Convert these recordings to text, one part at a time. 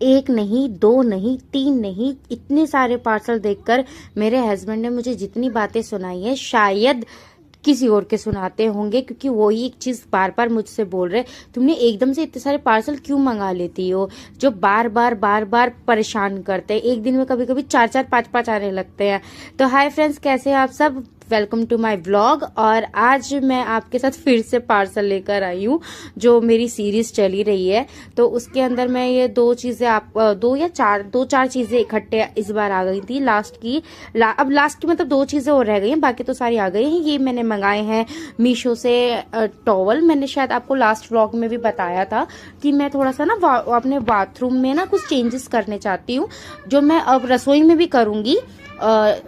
एक नहीं, दो नहीं, तीन नहीं, इतने सारे पार्सल देखकर मेरे हस्बैंड ने मुझे जितनी बातें सुनाई है शायद किसी और के सुनाते होंगे, क्योंकि वो ही एक चीज बार बार मुझसे बोल रहे, तुमने एकदम से इतने सारे पार्सल क्यों मंगा लेती हो, जो बार बार परेशान करते हैं। एक दिन में कभी कभी चार चार पांच पांच आने लगते हैं। तो हाय फ्रेंड्स, कैसे हैं आप सब? Welcome to my vlog. और आज मैं आपके साथ फिर से पार्सल लेकर आई हूँ, जो मेरी सीरीज चली रही है। तो उसके अंदर मैं ये दो चीजें दो चार चीजें इकट्ठे इस बार आ गई थी। अब लास्ट की मतलब दो चीजें और रह गई हैं, बाकी तो सारी आ गई हैं। ये मैंने मंगाए हैं मीशो से टॉवल। मैंने शायद आपको लास्ट व्लॉग में भी बताया था कि मैं थोड़ा सा ना अपने बाथरूम में ना कुछ चेंजेस करने चाहती हूँ, जो मैं अब रसोई में भी करूंगी।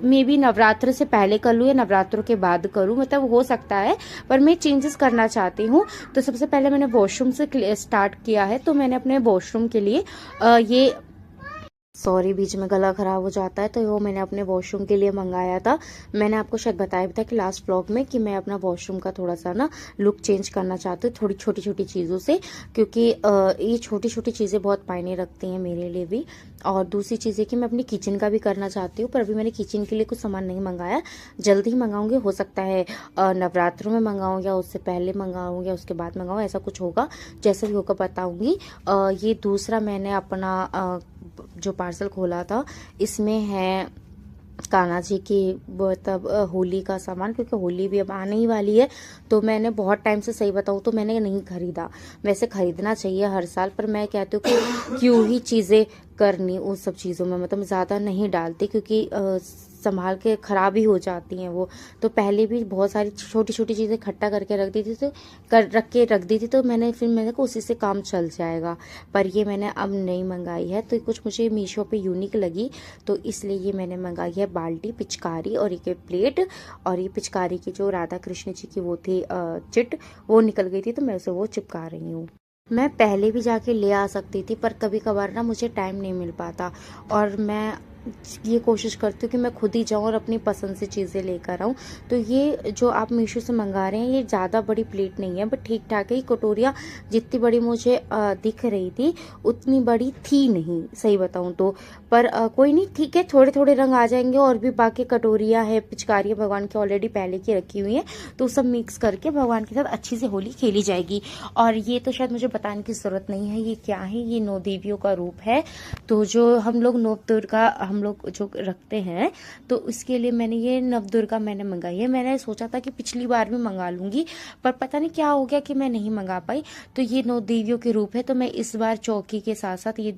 मे बी नवरात्र से पहले कर लूँ या नवरात्रों के बाद करूँ, मतलब हो सकता है, पर मैं चेंजेस करना चाहती हूँ। तो सबसे पहले मैंने वॉशरूम से स्टार्ट किया है। तो मैंने अपने वॉशरूम के लिए ये सॉरी, बीच में गला खराब हो जाता है, तो वो मैंने अपने वॉशरूम के लिए मंगाया था। मैंने आपको शायद बताया भी था कि लास्ट व्लॉग में कि मैं अपना वॉशरूम का थोड़ा सा ना लुक चेंज करना चाहती हूँ, थोड़ी छोटी छोटी चीज़ों से, क्योंकि ये छोटी छोटी चीज़ें बहुत मायने रखती हैं मेरे लिए भी। और दूसरी चीज़ है कि मैं अपनी किचन का भी करना चाहती हूँ, पर अभी मैंने किचन के लिए कुछ सामान नहीं मंगाया, जल्दी ही मंगाऊंगी। हो सकता है नवरात्रों में मंगाऊँ या उससे पहले मंगाऊँ या उसके बाद मंगाऊँ, ऐसा कुछ होगा, जैसे भी होगा बताऊँगी। ये दूसरा मैंने अपना जो पार्सल खोला था, इसमें है कान्हा जी की मतलब होली का सामान, क्योंकि होली भी अब आने ही वाली है। तो मैंने बहुत टाइम से, सही बताऊँ तो मैंने नहीं खरीदा। वैसे खरीदना चाहिए हर साल, पर मैं कहती हूँ कि क्यों ही चीज़ें करनी उन सब चीज़ों में, मतलब ज़्यादा नहीं डालती, क्योंकि संभाल के खराब ही हो जाती हैं वो। तो पहले भी बहुत सारी छोटी छोटी चीज़ें इकट्ठा करके रख दी थी, तो रख दी थी, तो मैंने कहा उसी से काम चल जाएगा। पर ये मैंने अब नहीं मंगाई है, तो कुछ मुझे मीशो पे यूनिक लगी, तो इसलिए ये मैंने मंगाई है बाल्टी, पिचकारी और एक प्लेट। और ये पिचकारी की जो राधा कृष्ण जी की वो थी चिट, वो निकल गई थी, तो मैं उसे वो चिपका रही हूँ। मैं पहले भी जाके ले आ सकती थी, पर कभी कभार ना मुझे टाइम नहीं मिल पाता, और मैं ये कोशिश करती हूँ कि मैं खुद ही जाऊँ और अपनी पसंद से चीज़ें लेकर आऊँ। तो ये जो आप मीशो से मंगा रहे हैं, ये ज़्यादा बड़ी प्लेट नहीं है, बट ठीक ठाक है। ये कटोरियाँ जितनी बड़ी मुझे दिख रही थी उतनी बड़ी थी नहीं, सही बताऊँ तो। पर कोई नहीं, ठीक है, थोड़े थोड़े रंग आ जाएंगे। और भी बाकी कटोरियाँ है, पिचकारियाँ भगवान की ऑलरेडी पहले की रखी हुई हैं, तो सब मिक्स करके भगवान के साथ अच्छी से होली खेली जाएगी। और ये तो शायद मुझे बताने की ज़रूरत नहीं है, ये क्या है, ये नौ देवियों का रूप है। तो जो हम लोग नव दुर्गा हम लोग जो रखते हैं, तो उसके लिए मैंने ये नव दुर्गा मैंने मंगाई है। मैंने सोचा था कि पिछली बार भी मंगा लूंगी, पर पता नहीं क्या हो गया कि मैं नहीं मंगा पाई। तो ये नौ देवियों के रूप है, तो मैं इस बार चौकी के साथ साथ ये